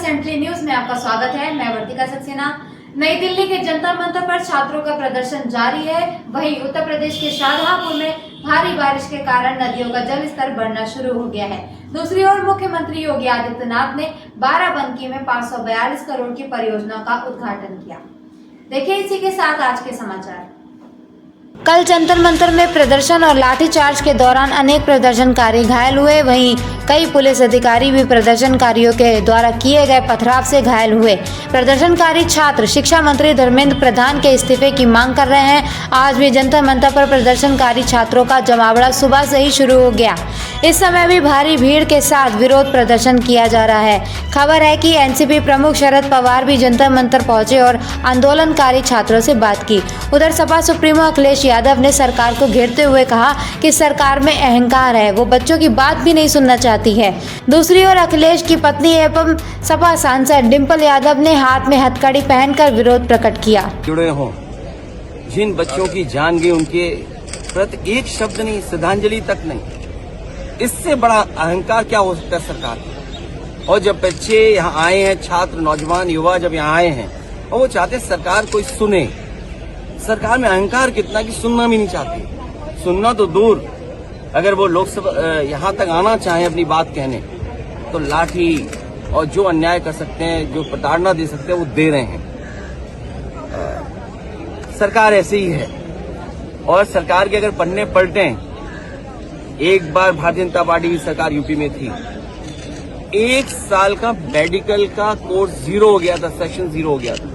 Central news में आपका स्वागत है। मैं वर्तिका सक्सेना। नई दिल्ली के जंतर मंतर पर छात्रों का प्रदर्शन जारी है। वहीं उत्तर प्रदेश के शाहजहांपुर में भारी बारिश के कारण नदियों का जल स्तर बढ़ना शुरू हो गया है। दूसरी ओर मुख्यमंत्री योगी आदित्यनाथ ने बाराबंकी में 542 करोड़ की परियोजना का उद्घाटन किया। देखिए इसी के साथ आज के समाचार। कल जंतर मंतर में प्रदर्शन और लाठीचार्ज के दौरान अनेक प्रदर्शनकारी घायल हुए। वहीं कई पुलिस अधिकारी भी प्रदर्शनकारियों के द्वारा किए गए पथराव से घायल हुए। प्रदर्शनकारी छात्र शिक्षा मंत्री धर्मेंद्र प्रधान के इस्तीफे की मांग कर रहे हैं। आज भी जंतर मंतर पर प्रदर्शनकारी छात्रों का जमावड़ा सुबह से ही शुरू हो गया। इस समय भी भारी भीड़ के साथ विरोध प्रदर्शन किया जा रहा है। खबर है कि एनसीपी प्रमुख शरद पवार भी जंतर मंतर पहुंचे और आंदोलनकारी छात्रों से बात की। उधर सपा सुप्रीमो अखिलेश यादव ने सरकार को घेरते हुए कहा कि सरकार में अहंकार है, वो बच्चों की बात भी नहीं सुनना चाहती है। दूसरी ओर अखिलेश की पत्नी एवं सपा सांसद डिंपल यादव ने हाथ में हथकड़ी पहनकर विरोध प्रकट किया। जुड़े हों, जिन बच्चों की जान गई उनके प्रति एक शब्द नहीं, श्रद्धांजलि तक नहीं, इससे बड़ा अहंकार क्या हो सकता है सरकार का। और जब बच्चे यहाँ आए हैं, छात्र नौजवान युवा जब यहाँ आए हैं और वो चाहते सरकार कोई सुने, सरकार में अहंकार कितना कि सुनना भी नहीं चाहती। सुनना तो दूर, अगर वो लोकसभा यहाँ तक आना चाहें अपनी बात कहने, तो लाठी और जो अन्याय कर सकते हैं, जो प्रताड़ना दे सकते हैं, वो दे रहे हैं। सरकार ऐसे ही है। और सरकार के अगर पन्ने पलटें, एक बार भारतीय जनता पार्टी की सरकार यूपी में थी, 1 साल का मेडिकल का कोर्स जीरो हो गया था, सेक्शन जीरो हो गया था।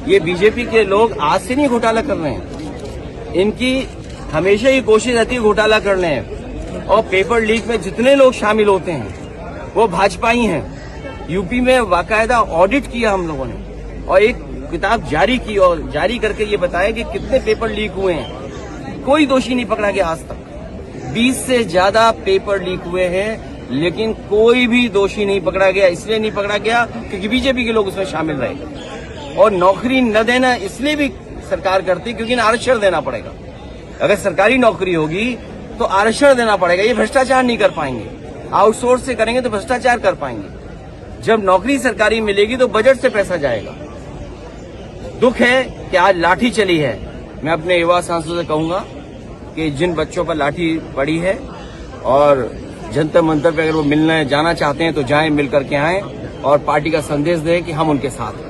ये बीजेपी के लोग आज से नहीं घोटाला कर रहे हैं, इनकी हमेशा ही कोशिश रहती है घोटाला करने हैं। और पेपर लीक में जितने लोग शामिल होते हैं वो भाजपा ही हैं। यूपी में बाकायदा ऑडिट किया हम लोगों ने और एक किताब जारी की और जारी करके ये बताया कि कितने पेपर लीक हुए हैं। कोई दोषी नहीं पकड़ा गया आज तक। 20 से ज्यादा पेपर लीक हुए हैं, लेकिन कोई भी दोषी नहीं पकड़ा गया। इसलिए नहीं पकड़ा गया क्योंकि बीजेपी के लोग उसमें शामिल रहे। और नौकरी न देना इसलिए भी सरकार करती क्योंकि आरक्षण देना पड़ेगा। अगर सरकारी नौकरी होगी तो आरक्षण देना पड़ेगा। ये भ्रष्टाचार नहीं कर पाएंगे। आउटसोर्स से करेंगे तो भ्रष्टाचार कर पाएंगे। जब नौकरी सरकारी मिलेगी तो बजट से पैसा जाएगा। दुख है कि आज लाठी चली है। मैं अपने युवा सांसदों से कहूंगा कि जिन बच्चों पर लाठी पड़ी है और जंतर मंतर पर अगर वो मिलने जाना चाहते हैं तो जाएं, मिल करके आएं और पार्टी का संदेश दें कि हम उनके साथ हैं।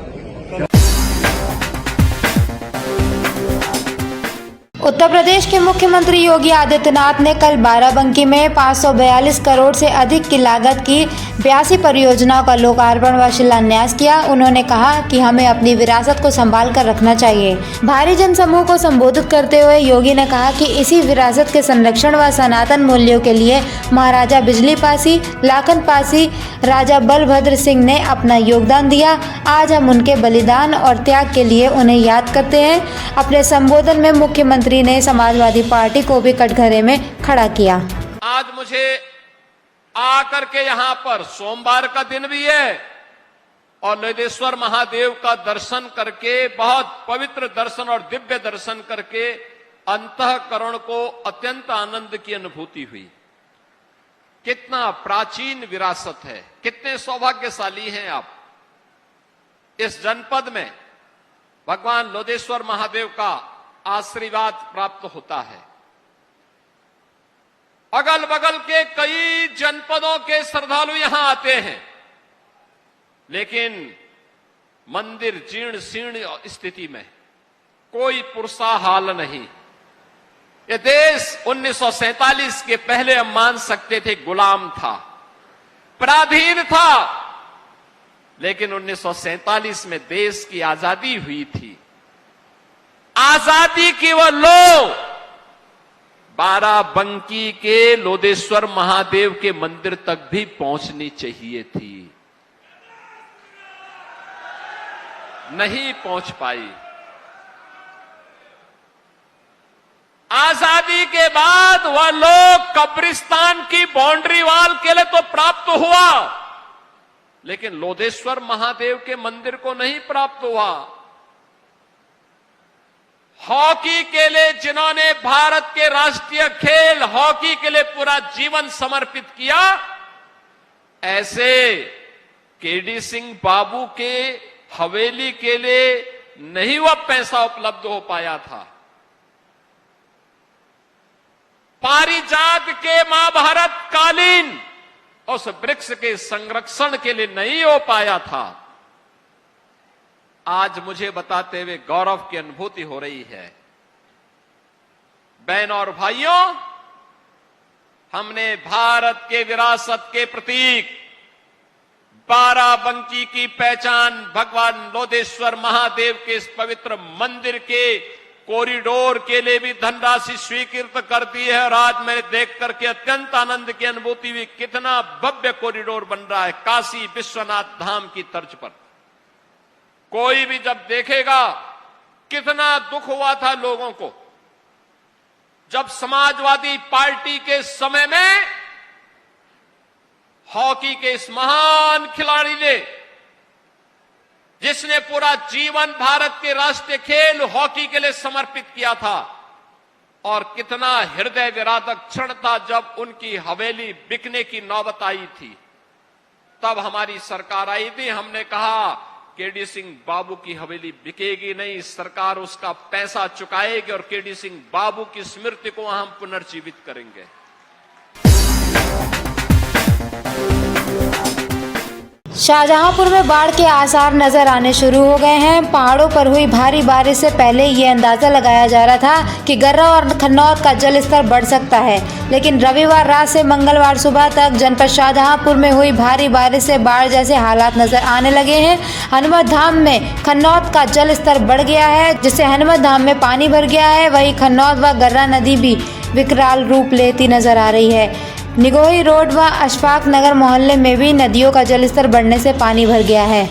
उत्तर प्रदेश के मुख्यमंत्री योगी आदित्यनाथ ने कल बाराबंकी में 542 करोड़ से अधिक की लागत की 82 परियोजनाओं का लोकार्पण व शिलान्यास किया। उन्होंने कहा कि हमें अपनी विरासत को संभाल कर रखना चाहिए। भारी जनसमूह को संबोधित करते हुए योगी ने कहा कि इसी विरासत के संरक्षण व सनातन मूल्यों के लिए महाराजा बिजली पासी, लाखन पासी, राजा बलभद्र सिंह ने अपना योगदान दिया। आज हम उनके बलिदान और त्याग के लिए उन्हें याद करते हैं। अपने संबोधन में मुख्यमंत्री ने समाजवादी पार्टी को भी कटघरे में खड़ा किया। आज मुझे आकर के यहाँ पर, सोमवार का दिन भी है और ललितेश्वर महादेव का दर्शन करके, बहुत पवित्र दर्शन और दिव्य दर्शन करके अंतःकरण को अत्यंत आनंद की अनुभूति हुई। कितना प्राचीन विरासत है, कितने सौभाग्यशाली हैं आप। इस जनपद में भगवान ललितेश्वर महादेव का आशीर्वाद प्राप्त होता है। अगल बगल के कई जनपदों के श्रद्धालु यहां आते हैं, लेकिन मंदिर जीर्ण शीर्ण स्थिति में, कोई पुरसा हाल नहीं। ये देश 1947 के पहले हम मान सकते थे गुलाम था, पराधीन था, लेकिन 1947 में देश की आजादी हुई थी। आजादी की वो लो बाराबंकी के लोदेश्वर महादेव के मंदिर तक भी पहुंचनी चाहिए थी, नहीं पहुंच पाई। आजादी के बाद वह लोग कब्रिस्तान की बाउंड्री वॉल के लिए तो प्राप्त हुआ, लेकिन लोदेश्वर महादेव के मंदिर को नहीं प्राप्त हुआ। हॉकी के लिए जिन्होंने भारत के राष्ट्रीय खेल हॉकी के लिए पूरा जीवन समर्पित किया, ऐसे केडी सिंह बाबू के हवेली के लिए नहीं वह पैसा उपलब्ध हो पाया था, पारिजात के महाभारत कालीन उस वृक्ष के संरक्षण के लिए नहीं हो पाया था। आज मुझे बताते हुए गौरव की अनुभूति हो रही है। बहनों और भाइयों, हमने भारत के विरासत के प्रतीक बाराबंकी की पहचान भगवान लोधेश्वर महादेव के इस पवित्र मंदिर के कॉरिडोर के लिए भी धनराशि स्वीकृत कर दी है। और आज मैंने देख करके अत्यंत आनंद की अनुभूति हुई, कितना भव्य कॉरिडोर बन रहा है काशी विश्वनाथ धाम की तर्ज पर। कोई भी जब देखेगा कितना दुख हुआ था लोगों को जब समाजवादी पार्टी के समय में हॉकी के इस महान खिलाड़ी ने, जिसने पूरा जीवन भारत के राष्ट्रीय खेल हॉकी के लिए समर्पित किया था, और कितना हृदय विदारक क्षण था जब उनकी हवेली बिकने की नौबत आई थी। तब हमारी सरकार आई थी, हमने कहा केडी सिंह बाबू की हवेली बिकेगी नहीं, सरकार उसका पैसा चुकाएगी और केडी सिंह बाबू की स्मृति को हम पुनर्जीवित करेंगे। शाहजहांपुर में बाढ़ के आसार नजर आने शुरू हो गए हैं। पहाड़ों पर हुई भारी बारिश से पहले ये अंदाजा लगाया जा रहा था कि गर्रा और खन्नौत का जल स्तर बढ़ सकता है, लेकिन रविवार रात से मंगलवार सुबह तक जनपद शाहजहांपुर में हुई भारी बारिश से बाढ़ जैसे हालात नजर आने लगे हैं। हनुमत धाम में खन्नौत का जल स्तर बढ़ गया है, जिससे हनुमत धाम में पानी भर गया है। वहीं खन्नौत व गर्रा नदी भी विकराल रूप लेती नजर आ रही है। निगोही रोड व अशफाक नगर मोहल्ले में भी नदियों का जलस्तर बढ़ने से पानी भर गया है।